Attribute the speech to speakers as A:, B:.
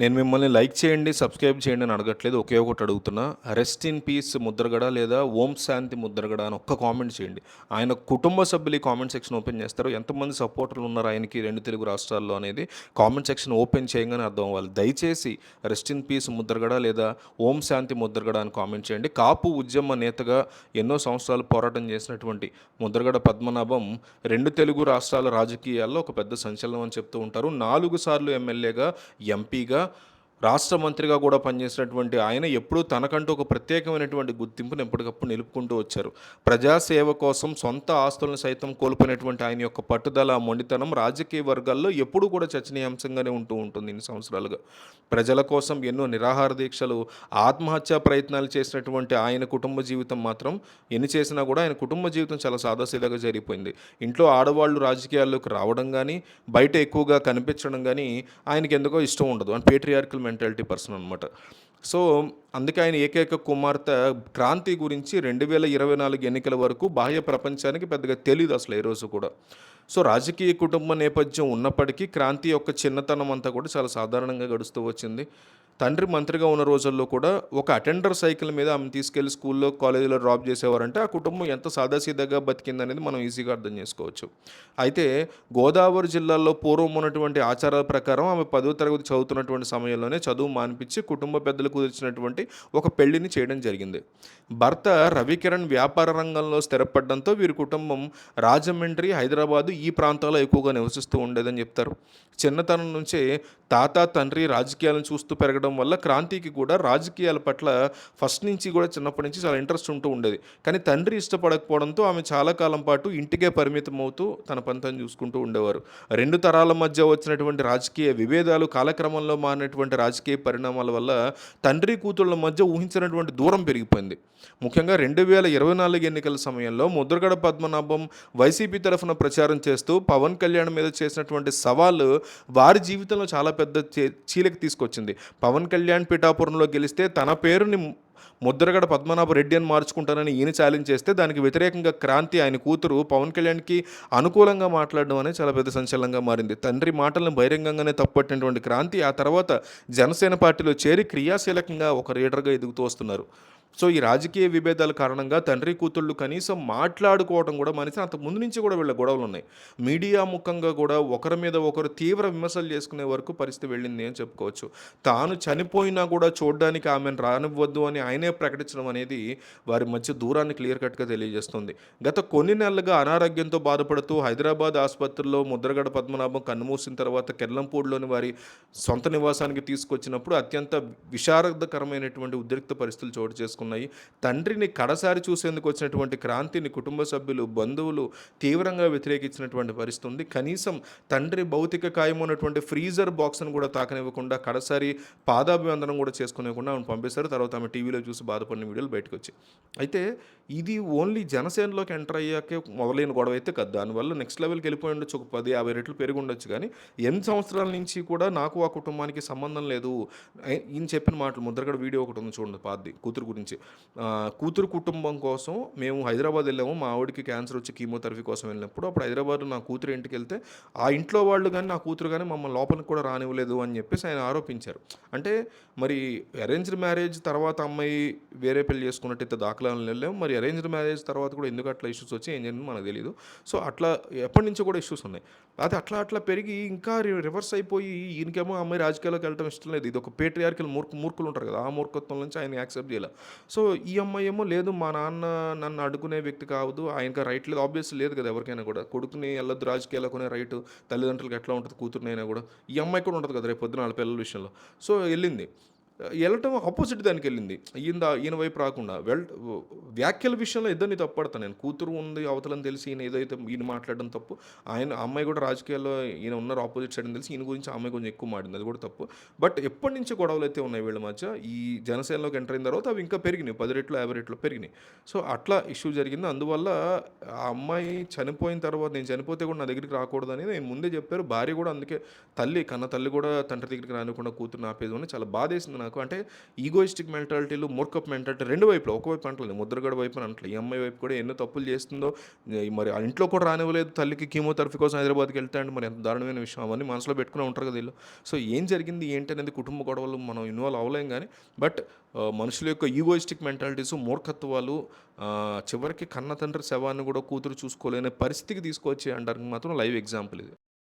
A: నేను మిమ్మల్ని లైక్ చేయండి, సబ్స్క్రైబ్ చేయండి అని అడగట్లేదు. ఒకే ఒకటి అడుగుతున్నా. రెస్ట్ ఇన్ పీస్ ముద్రగడ లేదా ఓం శాంతి ముద్రగడ అని ఒక్క కామెంట్ చేయండి. ఆయన కుటుంబ సభ్యులు ఈ కామెంట్ సెక్షన్ ఓపెన్ చేస్తారు. ఎంతమంది సపోర్టర్లు ఉన్నారు ఆయనకి 2 తెలుగు రాష్ట్రాల్లో అనేది కామెంట్ సెక్షన్ ఓపెన్ చేయగానే అర్థం అవ్వాలి. దయచేసి రెస్ట్ ఇన్ పీస్ ముద్రగడ లేదా ఓం శాంతి ముద్రగడ అని కామెంట్ చేయండి. కాపు ఉద్యమ నేతగా ఎన్నో సంవత్సరాలు పోరాటం చేసినటువంటి ముద్రగడ పద్మనాభం 2 తెలుగు రాష్ట్రాల రాజకీయాల్లో ఒక పెద్ద సంచలనం అని చెప్తూ ఉంటారు. 4 సార్లు ఎమ్మెల్యేగా, ఎంపీగా, రాష్ట్ర మంత్రిగా కూడా పనిచేసినటువంటి ఆయన ఎప్పుడూ తనకంటూ ఒక ప్రత్యేకమైనటువంటి గుర్తింపును ఎప్పటికప్పుడు నిలుపుకుంటూ వచ్చారు. ప్రజాసేవ కోసం సొంత ఆస్తులను సైతం కోల్పోయినటువంటి ఆయన యొక్క పట్టుదల, మొండితనం రాజకీయ వర్గాల్లో ఎప్పుడూ కూడా చర్చనీయాంశంగానే ఉంటూ ఉంటుంది. ఇన్ని సంవత్సరాలుగా ప్రజల కోసం ఎన్నో నిరాహార దీక్షలు, ఆత్మహత్యా ప్రయత్నాలు చేసినటువంటి ఆయన కుటుంబ జీవితం మాత్రం ఎన్ని చేసినా కూడా ఆయన కుటుంబ జీవితం చాలా సాదాసీదాగా జరిగిపోయింది. ఇంట్లో ఆడవాళ్ళు రాజకీయాల్లోకి రావడం కానీ, బయట ఎక్కువగా కనిపించడం కానీ ఆయనకి ఎందుకో ఇష్టం ఉండదు. అండ్ పేట్రియార్కల్ మెంటాలిటీ పర్సన్ అనమాట. సో అందుకే ఆయన ఏకైక కుమార్తె క్రాంతి గురించి 2024 ఎన్నికల వరకు బాహ్య ప్రపంచానికి పెద్దగా తెలియదు అసలు ఏ రోజు కూడా. సో రాజకీయ కుటుంబ నేపథ్యం ఉన్నప్పటికీ క్రాంతి యొక్క చిన్నతనం అంతా కూడా చాలా సాధారణంగా గడుస్తూ వచ్చింది. తండ్రి మంత్రిగా ఉన్న రోజుల్లో కూడా ఒక అటెండర్ సైకిల్ మీద ఆమెను తీసుకెళ్లి స్కూల్లో, కాలేజీలో డ్రాప్ చేసేవారంటే ఆ కుటుంబం ఎంత సాదాసీదాగా బతికిందనేది మనం ఈజీగా అర్థం చేసుకోవచ్చు. అయితే గోదావరి జిల్లాలో పూర్వం ఉన్నటువంటి ఆచారాల ప్రకారం ఆమె 10వ తరగతి చదువుతున్నటువంటి సమయంలోనే చదువు మానిపించి కుటుంబ పెద్దలు కుదిర్చినటువంటి ఒక పెళ్లిని చేయడం జరిగింది. భర్త రవికిరణ్ వ్యాపార రంగంలో స్థిరపడడంతో వీరి కుటుంబం రాజమండ్రి, హైదరాబాదు ఈ ప్రాంతాల్లో ఎక్కువగా నివసిస్తూ ఉండేదని చెప్తారు. చిన్నతనం నుంచే తాత, తండ్రి రాజకీయాలను చూస్తూ పెరగడం వల్ల క్రాంతికి కూడా రాజకీయాల పట్ల ఫస్ట్ నుంచి కూడా చిన్నప్పటి నుంచి చాలా ఇంట్రెస్ట్ ఉంటూ ఉండేది. కానీ తండ్రి ఇష్టపడకపోవడంతో ఆమె చాలా కాలం పాటు ఇంటికే పరిమితం అవుతూ తన పని తను చూసుకుంటూ ఉండేవారు. 2 తరాల మధ్య వచ్చినటువంటి రాజకీయ విభేదాలు, కాలక్రమంలో మారినటువంటి రాజకీయ పరిణామాల వల్ల తండ్రి కూతుళ్ళ మధ్య ఊహించినటువంటి దూరం పెరిగిపోయింది. ముఖ్యంగా 2024 ఎన్నికల సమయంలో ముద్రగడ పద్మనాభం వైసీపీ తరఫున ప్రచారం చేస్తూ పవన్ కళ్యాణ్ మీద చేసినటువంటి సవాలు వారి జీవితంలో చాలా పెద్ద చీలిక తీసుకొచ్చింది. పవన్ కళ్యాణ్ పిఠాపురంలో గెలిస్తే తన పేరుని ముద్రగడ పద్మనాభ రెడ్డి అని మార్చుకుంటానని ఈయన ఛాలెంజ్ చేస్తే దానికి వ్యతిరేకంగా క్రాంతి ఆయన కూతురు పవన్ కళ్యాణ్కి అనుకూలంగా మాట్లాడడం అనేది చాలా పెద్ద సంచలనంగా మారింది. తండ్రి మాటలను బహిరంగంగానే తప్పట్టినటువంటి క్రాంతి ఆ తర్వాత జనసేన పార్టీలో చేరి క్రియాశీలకంగా ఒక లీడర్గా ఎదుగుతూ వస్తున్నారు. సో ఈ రాజకీయ విభేదాల కారణంగా తండ్రి కూతుళ్ళు కనీసం మాట్లాడుకోవడం కూడా మనిషి అంత ముందు నుంచి కూడా వీళ్ళ గొడవలు ఉన్నాయి. మీడియా ముఖంగా కూడా ఒకరి మీద ఒకరు తీవ్ర విమర్శలు చేసుకునే వరకు పరిస్థితి వెళ్ళింది అని చెప్పుకోవచ్చు. తాను చనిపోయినా కూడా చూడడానికి ఆమెను రానివ్వద్దు అని ఆయనే ప్రకటించడం అనేది వారి మధ్య దూరాన్ని క్లియర్ కట్గా తెలియజేస్తుంది. గత కొన్ని నెలలుగా అనారోగ్యంతో బాధపడుతూ హైదరాబాద్ ఆసుపత్రిలో ముద్రగడ పద్మనాభం కన్నుమూసిన తర్వాత కెర్లంపూడిలోని వారి సొంత నివాసానికి తీసుకొచ్చినప్పుడు అత్యంత విషాదకరమైనటువంటి ఉద్రిక్త పరిస్థితులు చోటు చేసుకున్నాయి. తండ్రిని కడసారి చూసేందుకు వచ్చినటువంటి క్రాంతిని కుటుంబ సభ్యులు, బంధువులు తీవ్రంగా వ్యతిరేకించినటువంటి పరిస్థితి ఉంది. కనీసం తండ్రి భౌతిక కాయం ఉన్నటువంటి ఫ్రీజర్ బాక్స్ను కూడా తాకనివ్వకుండా కడసారి పాదాభివందనం కూడా చేసుకునివ్వకుండా ఆమెను పంపిస్తారు. తర్వాత ఆమె టీవీలో చూసి బాధపడిన వీడియోలు బయటకు వచ్చాయి. అయితే ఇది ఓన్లీ జనసేనలోకి ఎంటర్ అయ్యాకే మొదలైన గొడవ అయితే కాదు. దానివల్ల నెక్స్ట్ లెవెల్కి వెళ్ళిపోయి ఉండొచ్చు, ఒక 10-50 రెట్లు పెరిగి ఉండొచ్చు. కానీ 8 సంవత్సరాల నుంచి కూడా నాకు ఆ కుటుంబానికి సంబంధం లేదు. ఈయన చెప్పిన మాటలు ముద్రగడ వీడియో ఒకటి ఉంది చూడండి, పాతది కూతురు గురించి. కూతురు కుటుంబం కోసం మేము హైదరాబాద్ వెళ్ళాము. మా ఆవిడకి క్యాన్సర్ వచ్చి కీమోథెరపీ కోసం వెళ్ళినప్పుడు అప్పుడు హైదరాబాద్ నా కూతురు ఇంటికి వెళ్తే ఆ ఇంట్లో వాళ్ళు కానీ నా కూతురు కానీ మమ్మల్ని లోపలికి కూడా రానివ్వలేదు అని చెప్పేసి ఆయన ఆరోపించారు. అంటే మరి అరేంజ్డ్ మ్యారేజ్ తర్వాత అమ్మాయి వేరే పెళ్లి చేసుకున్నట్టయితే దాఖలాలు వెళ్ళాము. మరి అరేంజ్డ్ మ్యారేజ్ తర్వాత కూడా ఎందుకు అట్లా ఇష్యూస్ వచ్చి ఏం జరిగింది మనకు తెలియదు. సో అట్లా ఎప్పటి నుంచో కూడా ఇష్యూస్ ఉన్నాయి. అది అట్లా పెరిగి ఇంకా రివర్స్ అయిపోయి ఈయనకేమో అమ్మాయి రాజకీయాల్లోకి వెళ్ళడం ఇష్టం లేదు. ఇది ఒక పేట్రియార్కల్ మూర్ఖులు ఉంటారు కదా, ఆ మూర్ఖత్వం నుంచి ఆయన యాక్సెప్ట్ చేయాలి. సో ఈ అమ్మాయి ఏమో లేదు, మా నాన్న నన్ను అడుగునే వ్యక్తి కావద్దు, ఆయనకి రైట్ లేదు. ఆబ్వియస్లీ లేదు కదా ఎవరికైనా కూడా. కొడుకుని వెళ్ళొద్దు రాజకీయాల్లో కొనే రైట్ తల్లిదండ్రులకు ఎట్లా ఉంటుంది, కూతురుని అయినా కూడా ఈ అమ్మాయి కూడా ఉంటుంది కదా రేపు పొద్దున వాళ్ళ పిల్లల విషయంలో. సో వెళ్ళింది, వెళ్ళటం ఆపోజిట్ దానికి వెళ్ళింది. ఈయన వైపు రాకుండా వ్యాఖ్యల విషయంలో ఇద్దరిని తప్పడతాను నేను. కూతురు ఉంది అవతలని తెలిసి ఈయన ఏదైతే ఈయన మాట్లాడడం తప్పు. అమ్మాయి కూడా రాజకీయాల్లో ఈయన ఉన్నారు ఆపోజిట్ సైడ్ అని తెలిసి ఈయన గురించి అమ్మాయి కొంచెం ఎక్కువ మాడింది, అది కూడా తప్పు. బట్ ఎప్పటి నుంచి గొడవలు అయితే ఉన్నాయి వీళ్ళ మధ్య. ఈ జనసేనలోకి ఎంటర్ అయిన తర్వాత అవి ఇంకా పెరిగినాయి, 10 రెట్లు 50 రెట్లు పెరిగినాయి. సో అట్లా ఇష్యూ జరిగింది. అందువల్ల ఆ అమ్మాయి చనిపోయిన తర్వాత నేను చనిపోతే కూడా నా దగ్గరికి రాకూడదు అనేది నేను ముందే చెప్పారు. భార్య కూడా అందుకే కన్న తల్లి కూడా తండ్రి దగ్గరికి రానివ్వకుండా కూతురు ఆపేది అని చాలా బాధేసింది నాకు నాకు. అంటే ఈగోయిస్టిక్ మెంటాలిటీలు, మూర్ఖపు మెంటాలిటీ 2 వైపులా. ఒకవైపు అంటలేదు, ముద్రగడ వైపు అని అనట్లేదు. ఈ అమ్మాయి వైపు కూడా ఎన్నో తప్పులు చేస్తుందో, మరి ఆ ఇంట్లో కూడా రానివ్వలేదు. తల్లికి కీమోథెరపీ కోసం హైదరాబాద్‌కి వెళ్తే అండి, మరి ఎంత దారుణమైన విషయం. అవన్నీ మనసులో పెట్టుకునే ఉంటారు కదా ఈళ్ళు. సో, ఏం జరిగింది ఏంటి అనేది కుటుంబ గొడవలు మనం ఇన్వాల్వ్ అవ్వలేం గానీ, బట్ మనుషుల యొక్క ఈగోయిస్టిక్ మెంటాలిటీస్, మూర్ఖత్వాలు చివరికి కన్న తండ్రి శవాన్ని కూడా కూతురు చూసుకోలేని పరిస్థితికి తీసుకొచ్చాయి అనడానికి మాత్రం లైవ్ ఎగ్జాంపుల్ ఇది.